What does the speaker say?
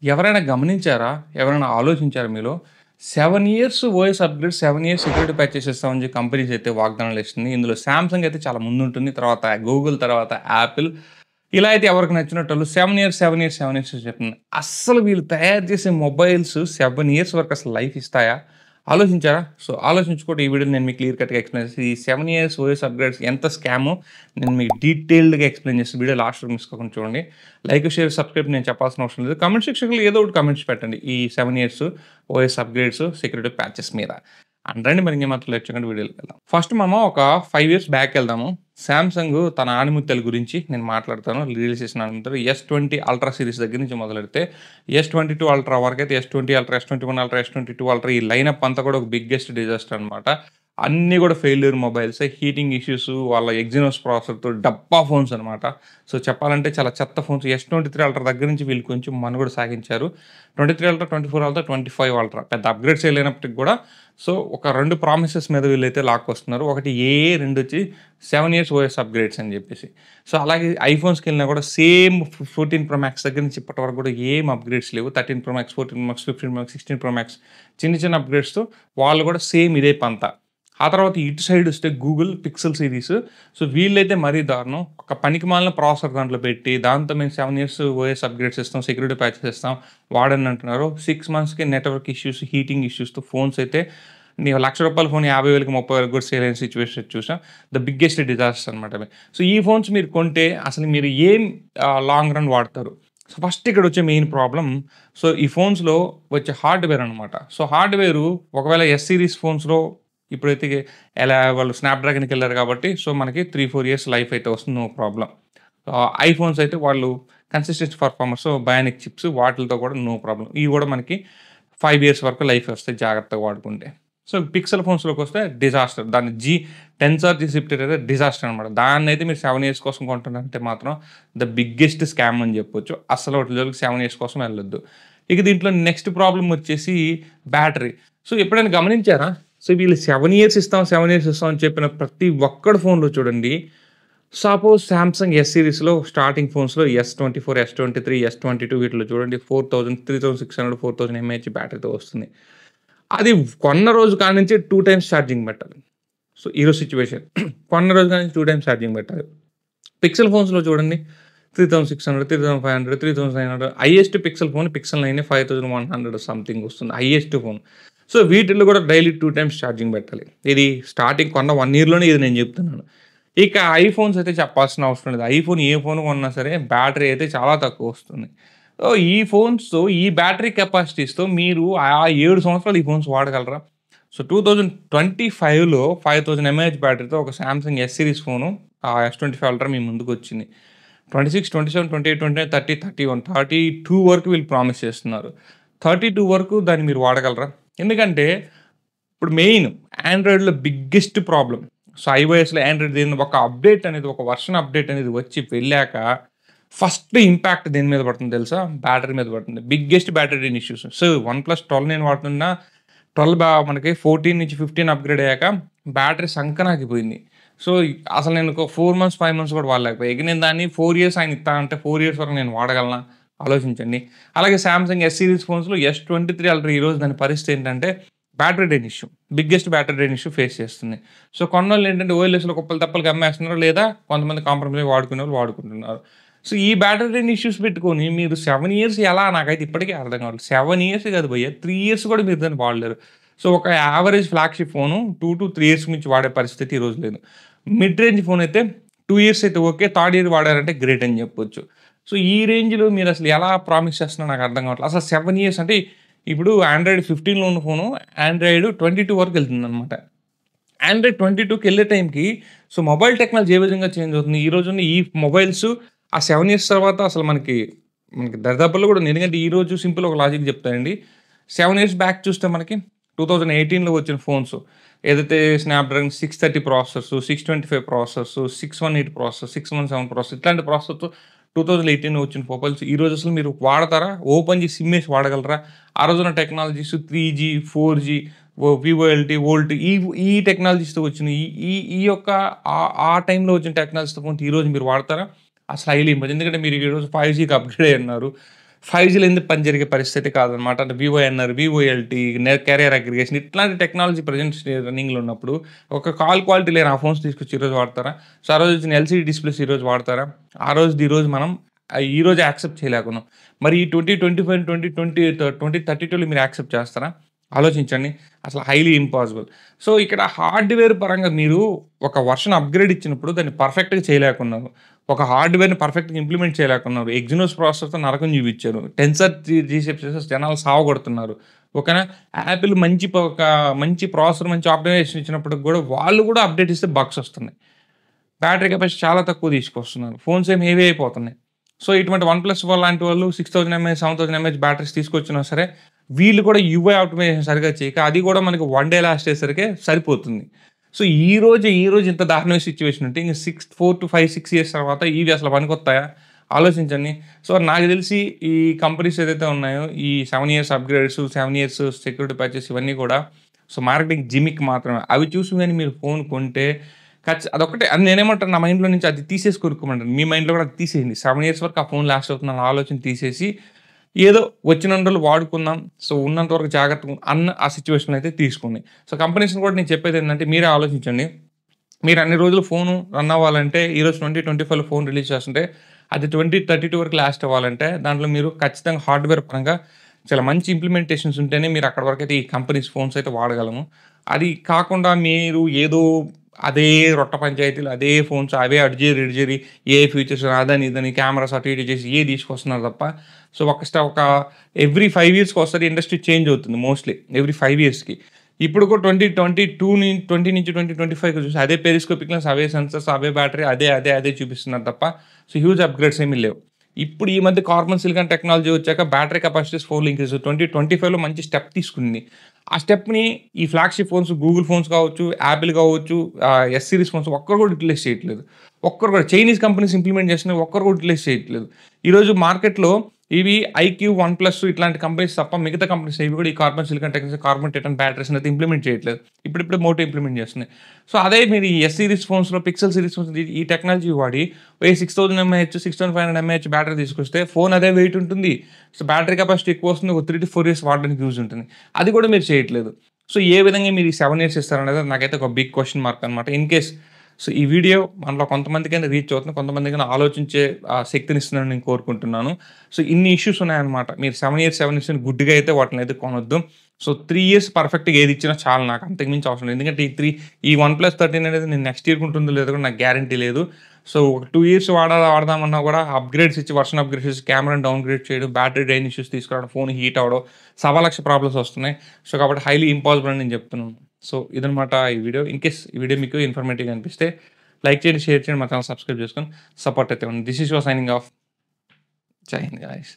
ఎవరైనా గమనించారా? ఎవరైనా ఆలోచించారా మీలో? 7 years OS upgrade, 7 years security patches ఇస్తామని చెప్పి కంపెనీస్ అయితే వాగ్దానాలు ఇస్తుంది. ఇందులో సామ్‌సంగ్ అయితే చాలా ముందుంటుంది. తర్వాత గూగుల్, తర్వాత యాపిల్. ఇలా అయితే ఎవరికి నచ్చినట్టోళ్ళు 7 ఇయర్స్, 7 ఇయర్స్, 7 ఇయర్స్ అని చెప్తుంది. అస్సలు వీళ్ళు తయారు చేసే మొబైల్స్ 7 ఇయర్స్ వరకు అసలు లైఫ్ ఇస్తాయా? ఆలోచించారా? సో, ఆలోచించుకుంటే ఈ వీడియోలో నేను మీకు క్లియర్ కట్‌గా ఎక్స్‌ప్లెయిన్ చేసి ఈ 7 ఇయర్స్ ఓఎస్ అప్‌గ్రేడ్స్ ఎంత స్కామో నేను మీకు డీటెయిల్డ్‌గా ఎక్స్‌ప్లెయిన్ చేసి వీడియో లాస్ట్ వరకు మిస్ కాకుండా చూడండి. లైక్, షేర్, సబ్స్క్రైబ్ నేను చెప్పాల్సిన అవసరం లేదు. కామెంట్ సెక్షన్‌లో ఏదో ఒకటి కామెంట్స్ పెట్టండి. ఈ 7 years OS upgrades, security patches మీద. రండి మరి ఇంకేమాత్రం లేట్ చేయకుండా వీడియోలోకెళ్దాం. ఫస్ట్ మనం ఒక 5 ఇయర్స్ బ్యాక్ ఎళ్దాము. సామ్‌సంగ్ తన ఆణిముత్యాల గురించి నేను మాట్లాడతాను. రిలీజ్ చేసిన ఆణిముత్యాలు S20 అల్ట్రా సీరీస్ దగ్గర నుంచి మొదలెడితే S22 అల్ట్రా వరకైతే S20 ultra, S21 ultra, S22 ultra ఈ లైనప్ అంతా కూడా ఒక బిగ్గెస్ట్ డిజాస్టర్ అనమాట. అన్నీ కూడా ఫెయిల్యూర్ మొబైల్సే. హీటింగ్ ఇష్యూస్, వాళ్ళ ఎగ్జినోస్ ప్రాసెసర్‌తో డబ్బా ఫోన్స్ అనమాట. సో, చెప్పాలంటే చాలా చెత్త ఫోన్స్. S23 అల్ట్రా దగ్గర నుంచి వీళ్ళు కొంచెం మనుగడ సాగించారు. 23 అల్ట్రా, 24 అల్ట్రా, 25 అల్ట్రా పెద్ద అప్‌గ్రేడ్స్ లేనప్పటికి కూడా సో, ఒక 2 ప్రామిసెస్ మీద వీళ్ళైతే లాక్కొస్తున్నారు. ఒకటి ఏఏ, రెండొచ్చి 7 ఇయర్స్ ఓఎస్ అప్‌గ్రేడ్స్ అని జెప్పేసి. సో, అలాగే ఐఫోన్స్‌కెళ్ళినా కూడా సేమ్ 14 ప్రో మాక్స్ దగ్గర నుంచి ఇప్పటి వరకు కూడా ఏం అప్‌గ్రేడ్స్ లేవు. 13 Pro Max, 14 Pro Max, 15 Pro Max, 16 Pro Max చిన్న చిన్న అప్‌గ్రేడ్స్‌తో వాళ్ళు కూడా సేమ్ ఇదే పంతా. ఆ తర్వాత ఇటు సైడ్ వస్తే గూగుల్ పిక్సెల్ సిరీస్. సో, వీళ్ళైతే మరీ దారుణం. ఒక పనికిమాలిన ప్రాసెసర్ దాంట్లో పెట్టి, దాంతో మేము 7 ఇయర్స్ ఓఎస్ అప్‌గ్రేడ్స్ ఇస్తాం, సెక్యూరిటీ ప్యాచెస్ ఇస్తాం వాడండి అంటున్నారు. 6 మంత్స్‌కే నెట్వర్క్ ఇష్యూస్, హీటింగ్ ఇష్యూస్‌తో ఫోన్స్ అయితే నీ రూ. 1,00,000 ఫోన్ 50,000కి 30,000కి కూడా సేల్ అయిన సిట్యుయేషన్ చూసాం. ద బిగ్గెస్ట్ డిజాస్టర్ అనమాట అవి. సో, ఈ ఫోన్స్ మీరు కొంటే అసలు మీరు ఏం లాంగ్ రన్ వాడతారు? సో, ఫస్ట్ ఇక్కడ వచ్చే మెయిన్ ప్రాబ్లమ్ సో, ఈ ఫోన్స్‌లో వచ్చే హార్డ్‌వేర్ అనమాట. సో, హార్డ్‌వేరు ఒకవేళ ఎస్ సీరీస్ ఫోన్స్‌లో ఇప్పుడైతే ఎలా వాళ్ళు స్నాప్‌డ్రాగన్‌కెళ్లారు కాబట్టి సో, మనకి 3, 4 ఇయర్స్ లైఫ్ అయితే వస్తుంది. No problem. ఐఫోన్స్ అయితే వాళ్ళు కన్సిస్టెంట్ పర్ఫార్మర్స్, బయానిక్ చిప్స్ వాటిలతో కూడా నో ప్రాబ్లమ్. ఇవి కూడా మనకి 5 ఇయర్స్ వరకు లైఫ్ వస్తాయి జాగ్రత్తగా వాడుకుంటే. సో, పిక్సెల్ ఫోన్స్‌లోకొస్తే డిజాస్టర్. దాన్ని టెన్సార్ జీసిప్టర్ అయితే డిజాస్టర్ అనమాట. దాన్నైతే మీరు 7 ఇయర్స్ కోసం కొంటున్నారంటే మాత్రం ద బిగ్గెస్ట్ స్కామ్ అని చెప్పొచ్చు. అస్సలు వాటి జోలికి 7 ఇయర్స్ కోసం వెళ్ళొద్దు. ఇక దీంట్లో నెక్స్ట్ ప్రాబ్లమ్ వచ్చేసి బ్యాటరీ. సో, ఎప్పుడైనా గమనించారా? సో, వీళ్ళు 7 ఇయర్స్ ఇస్తాం, 7 ఇయర్స్ ఇస్తాం అని చెప్పిన ప్రతి ఒక్కడి ఫోన్‌లో చూడండి. సపోజ్ సామ్‌సంగ్ ఎస్ సీరీస్‌లో స్టార్టింగ్ ఫోన్స్‌లో S24, S23, S22 వీటిలో చూడండి 4000, 3600, 4000 ఎంఏహెచ్ బ్యాటరీతో వస్తుంది. అది కొన్న రోజు కాడ్నుంచి 2 టైమ్స్ ఛార్జింగ్ పెట్టాలి. సో, ఈరోజు సిట్యుయేషన్. కొన్న రోజు కాడ్నుంచి 2 టైమ్స్ ఛార్జింగ్ పెట్టాలి. పిక్సెల్ ఫోన్స్‌లో చూడండి 3600, 3500, 3900 highest Pixel phone Pixel 9 5100 something వస్తుంది. Highest phone. సో, వీటిల్లో కూడా డైలీ 2 టైమ్స్ ఛార్జింగ్ పెట్టాలి. ఇది స్టార్టింగ్ కొన్న 1 ఇయర్‌లోనే ఇది నేను చెప్తున్నాను. ఇక ఐఫోన్స్ అయితే చెప్పాల్సిన అవసరం లేదు. ఐఫోన్ ఏ ఫోన్ కొన్నా సరే బ్యాటరీ అయితే చాలా తక్కువొస్తుంది. సో, ఈ ఫోన్స్‌తో ఈ బ్యాటరీ కెపాసిటీస్‌తో మీరు 7 సంవత్సరాలు ఈ ఫోన్స్ వాడగలరా? సో, 2025లో 5000 ఎంఏహెచ్ బ్యాటరీతో ఒక Samsung S series phone S25 Ultra మీ ముందుకొచ్చింది. 26, 27, 28, 29, 30, 31, 32 వరకు వీళ్ళు ప్రామిస్ చేస్తున్నారు. 32 వరకు దాన్ని మీరు వాడగలరా? ఎందుకంటే ఇప్పుడు మెయిన్ ఆండ్రాయిడ్‌లో బిగ్గెస్ట్ ప్రాబ్లమ్. సో, ఐఓఎస్‌లో ఆండ్రాయిడ్ దీని ఒక అప్డేట్ అనేది ఒక వర్షన్ అప్డేట్ అనేది వచ్చి వెళ్ళాక ఫస్ట్ ఇంపాక్ట్ దేని మీద పడుతుందో తెలుసా? బ్యాటరీ మీద పడుతుంది. Biggest battery drain issues. So, OnePlus 12 నేను వాడుతున్నా 12 మనకి 14 నుంచి 15 అప్‌గ్రేడ్ అయ్యాక బ్యాటరీ సంకనాకిపోయింది. సో, అసలు నేను ఒక 4 మంత్స్, 5 మంత్స్ కూడా వాడలేకపోయా. ఇక నేను దాన్ని 4 ఇయర్స్ ఆయన ఇత్తా అంటే 4 ఇయర్స్ వరకు నేను వాడగలనా? ఆలోచించండి. అలాగే సామ్‌సంగ్ ఎస్ సీరీస్ ఫోన్స్‌లో S23 అల్ట్రా ఈరోజు దాని పరిస్థితి ఏంటంటే battery drain issue. Biggest battery drain issue face చేస్తుంది. సో, కొన్నోళ్ళు ఏంటంటే ఓఎల్ఎక్స్‌లో కుప్పలు తెప్పలుగా అమ్మేస్తున్నారు. లేదా కొంతమంది కాంప్రమైజ్ వాడుకునేవాళ్ళు వాడుకుంటున్నారు. సో, ఈ బ్యాటరీ డ్రైన్ ఇష్యూస్ పెట్టుకొని మీరు 7 ఇయర్స్ ఎలా నాకైతే ఇప్పటికీ అర్థం కావట్లేదు. 7 ఇయర్స్ కాదు భయ్యా 3 ఇయర్స్ కూడా మీరు దాన్ని వాడలేరు. సో, ఒక యావరేజ్ ఫ్లాగ్‌షిప్ ఫోను 2-3 ఇయర్స్ నుంచి వాడే పరిస్థితి ఈరోజు లేదు. మిడ్ రేంజ్ ఫోన్ అయితే 2 ఇయర్స్ అయితే ఓకే. థర్డ్ ఇయర్ వాడారంటే గ్రేట్ అని చెప్పొచ్చు. సో, ఈ రేంజ్‌లో మీరు అసలు ఎలా ప్రామిస్ చేస్తున్నారో నాకు అర్థం కావట్లేదు. అసలు 7 ఇయర్స్ అంటే ఇప్పుడు ఆండ్రాయిడ్ 15లో ఉన్న ఫోను ఆండ్రాయిడ్ 22 వరకు వెళ్తుందనమాట. ఆండ్రాయిడ్ 22కెళ్ళే టైంకి సో, మొబైల్ టెక్నాలజీ ఏ విధంగా చేంజ్ అవుతుంది? ఈ రోజున్న ఈ మొబైల్స్ ఆ 7 ఇయర్స్ తర్వాత అసలు మనకి దరిదాపుల్లో కూడా ఉంది. ఎందుకంటే ఈరోజు సింపుల్ ఒక లాజిక్ చెప్తానండి. 7 ఇయర్స్ బ్యాక్ చూస్తే మనకి 2018లో వచ్చిన ఫోన్స్ ఏదైతే Snapdragon 630 processors, 625 processors, 618 processor, 617 processor ఇట్లాంటి ప్రాసెసర్‌తో 2018లో వచ్చిన మొబైల్స్ ఈరోజు అసలు మీరు వాడతారా? ఓపెన్ చేసి సిమ్ ఏసి వాడగలరా? ఆ రోజున టెక్నాలజీస్ 3జీ, 4జీ, వివోఎల్టీ, వోల్ట్ ఈ టెక్నాలజీస్‌తో వచ్చిన ఈ ఈ ఈ యొక్క ఆ టైంలో వచ్చిన టెక్నాలజీస్‌తో కొంటే ఈరోజు మీరు వాడతారా? అసలు హైలీ ఇంపార్టెంట్. ఎందుకంటే మీరు ఈరోజు 5జీకి అప్‌గ్రేడ్ అయ్యున్నారు. 5G లేనిదే పని జరిగే పరిస్థితి కాదనమాట. అంటే వివోఎన్ఆర్, వివోఎల్టీ, కెరియర్ అగ్రిగేషన్ ఇట్లాంటి టెక్నాలజీ ప్రెజెంట్ రన్నింగ్‌లో ఉన్నప్పుడు ఒక కాల్ క్వాలిటీ లేని ఆ ఫోన్స్ తీసుకొచ్చి ఈరోజు వాడతారా? సో, ఆ రోజు వచ్చిన ఎల్‌సీడీ డిస్‌ప్లేస్ ఈరోజు వాడతారా? ఆ రోజుది ఈరోజు మనం ఈరోజే యాక్సెప్ట్ చేయలేకున్నాం. మరి ఈ 2025, 2032లో మీరు యాక్సెప్ట్ చేస్తారా? ఆలోచించండి. అసలు హైలీ ఇంపాసిబుల్. సో, ఇక్కడ హార్డ్‌వేర్ పరంగా మీరు ఒక వర్షన్ అప్‌గ్రేడ్ ఇచ్చినప్పుడు దాన్ని పర్ఫెక్ట్‌గా చేయలేకున్నారు. ఒక హార్డ్‌వేర్‌ని పర్ఫెక్ట్‌గా ఇంప్లిమెంట్ చేయలేకున్నారు. ఎగ్జినోస్ ప్రాసెసర్‌తో నరకం చూపించారు. టెన్సర్ జీసెప్స్ జనాలు సావగొడుతున్నారు. ఓకేనా? యాపిల్ మంచి ప్రాసెసర్, మంచి ఆప్టిమైజేషన్ ఇచ్చినప్పటికి గూడా వాళ్ళు గూడా అప్‌డేట్ ఇస్తే బగ్స్ ఒస్తున్నాయి. బ్యాటరీ కెపాసిటీ చాలా తక్కువ తీసుకొస్తున్నారు. ఫోన్స్ ఏమో హెవీ అయిపోతున్నాయి. సో, ఇటువంటి వన్‌ప్లస్ లాంటి వాళ్ళు 6000 ఎంఏహెచ్, 7000 ఎంఏహెచ్ బ్యాటరీస్ తీసుకొచ్చినా సరే, వీళ్ళు కూడా యూఐ ఆప్టిమైజేషన్ సరిగ్గా చేయక, అది కూడా మనకి 1 డే లాస్ట్ అయ్యేసరికే సరిపోతుంది. సో, ఈ రోజు ఇంత దారుణమైన సిట్యుయేషన్ ఉంటే ఇంక 4-5-6 ఇయర్స్ తర్వాత ఇవి అసలు పనికొత్తాయా? ఆలోచించండి. సో, నాకు తెలిసి ఈ కంపెనీస్ ఏదైతే ఉన్నాయో, ఈ 7 years upgrades, 7 years security patches ఇవన్నీ కూడా మార్కెటింగ్ జిమిక్ మాత్రమే. అవి చూసి గాని మీరు ఫోన్ కొంటే అదొక్కటే అది నేనేమంటాను నా మైండ్‌లో నుంచి అది తీసేసి కొనుక్కోమంటాను. మీ మైండ్‌లో కూడా అది తీసేయండి. 7 ఇయర్స్ వరకు ఆ ఫోన్ లాస్ట్ అవుతుందన్న ఆలోచన తీసేసి, ఏదో వచ్చినన్ని రోజులు వాడుకుందాం. సో, ఉన్నంత వరకు జాగ్రత్తగా అన్న ఆ సిట్యుయేషన్‌లో అయితే తీసుకోండి. సో, కంపెనీస్‌ని కూడా నేను చెప్పేదేంటంటే మీరే ఆలోచించండి. మీరు అన్ని రోజులు ఫోను రన్ అవ్వాలంటే ఈరోజు 2025లో ఫోన్ రిలీజ్ చేస్తుంటే అది 2032 వరకు లాస్ట్ అవ్వాలంటే దాంట్లో మీరు ఖచ్చితంగా హార్డ్‌వేర్ పరంగా చాలా మంచి ఇంప్లిమెంటేషన్స్ ఉంటేనే మీరు అక్కడి వరకైతే ఈ కంపెనీస్ ఫోన్స్ అయితే వాడగలము. అది కాకుండా మీరు ఏదో అదే రొట్ట పంచాయతీలు, అదే ఫోన్స్ అవే అటు జేరి, ఇటు జేరి ఏఐ ఫీచర్స్ అదని, ఇదని కెమెరాస్ అటు ఇటు చేసి తీసుకొస్తున్నారు తప్ప సో, ఒక ఎవ్రీ 5 ఇయర్స్‌కి ఒకసారి ఇండస్ట్రీ చేంజ్ అవుతుంది మోస్ట్‌లీ. ఎవ్రీ 5 ఇయర్స్‌కి. ఇప్పుడు కూడా 20 నుంచి 2025కి చూసి అదే పెరిస్కోపిక్ లెన్స్, అవే సెన్సార్స్, అవే బ్యాటరీ అదే చూపిస్తున్నారు తప్ప సో, హ్యూజ్ అప్‌గ్రేడ్స్ ఏమీ లేవు. ఇప్పుడు ఈ మధ్య కార్బన్ సిలికాన్ టెక్నాలజీ వచ్చాక బ్యాటరీ కెపాసిటీస్ 4 ఇంక్రీజ్ 2025లో మంచి స్టెప్ తీసుకుంది. ఆ స్టెప్‌ని ఈ ఫ్లాగ్‌షిప్ ఫోన్స్, గూగుల్ ఫోన్స్ కావచ్చు, యాపిల్ కావచ్చు, ఎస్ సిరీస్ ఫోన్స్ ఒక్కరు కూడా యుటిలైజ్ చేయట్లేదు. ఒక్కరు కూడా చైనీస్ కంపెనీస్ ఇంప్లిమెంట్ చేస్తున్నాయి. ఒక్కరు కూడా యుటిలైజ్ చేయట్లేదు. ఈరోజు మార్కెట్‌లో ఇవి ఐక్యూ, వన్ ప్లస్ ఇట్లాంటి కంపెనీస్ తప్ప మిగతా కంపెనీస్ ఏవి కూడా ఈ carbon silicon technology, carbon titan బ్యాటరీస్‌ని అయితే ఇంప్లిమెంట్ చేయట్లేదు. ఇప్పుడిప్పుడే మోటో ఇంప్లిమెంట్ చేస్తున్నాయి. సో, అదే మీరు ఈ ఎస్ సిరీస్ ఫోన్స్‌లో, పిక్సెల్ సిరీస్ ఫోన్స్ ఈ టెక్నాలజీ వాడి 6000 ఎంఏహెచ్, 6500 ఎంఏహెచ్ బ్యాటరీ తీసుకొస్తే ఫోన్ అదే వెయిట్ ఉంటుంది. సో, బ్యాటరీ కెపాసిటీ ఎక్కువ వస్తుంది. ఒక 3-4 ఇయర్స్ వాడడానికి యూజ్ ఉంటుంది. అది కూడా మీరు చేయట్లేదు. సో, ఏ విధంగా మీరు ఈ 7 ఇయర్స్ ఇస్తారనేది నాకైతే ఒక బిగ్ క్వెషన్ మార్క్ అనమాట. ఇన్‌కేస్ సో, ఈ వీడియో మనలో కొంతమందికైనా రీచ్ అవుతుంది. కొంతమందికైనా ఆలోచించే శక్తినిస్తుందని నేను కోరుకుంటున్నాను. సో, ఇన్ని ఇష్యూస్ ఉన్నాయన్నమాట. మీరు 7 ఇయర్స్ అని గుడ్డిగా అయితే వాటినైతే కొనొద్దు. సో, 3 ఇయర్స్ పర్ఫెక్ట్‌గా ఏది ఇచ్చినా చాలు నాకు. అంతకు మించి అవసరం లేదు. ఎందుకంటే ఈ వన్‌ప్లస్ 13 అనేది నేను నెక్స్ట్ ఇయర్‌కి ఉంటుందో లేదో కూడా నాకు గ్యారంటీ లేదు. సో, ఒక 2 ఇయర్స్ వాడదామన్నా కూడా అప్‌గ్రేడ్స్ ఇచ్చి వర్షన్ అప్‌గ్రేడ్స్ ఇచ్చి కెమెరాని డౌన్‌గ్రేడ్ చేయడం, బ్యాటరీ డ్రైన్ ఇష్యూస్ తీసుకురావడం, ఫోన్ హీట్ అవ్వడం, సవా లక్ష ప్రాబ్లమ్స్ వస్తున్నాయి. సో, కాబట్టి హైలీ ఇంపాసిబుల్ అని నేను చెప్తున్నాను. సో, ఇదనమాట ఈ వీడియో. ఇన్‌కేస్ ఈ వీడియో మీకు ఇన్ఫర్మేటివ్‌గా అనిపిస్తే లైక్ చేయండి, షేర్ చేయండి, మా ఛానల్ సబ్స్క్రైబ్ చేసుకొని సపోర్ట్ అయితే ఇవ్వండి. This is your signing off. జై హింద్ గైస్.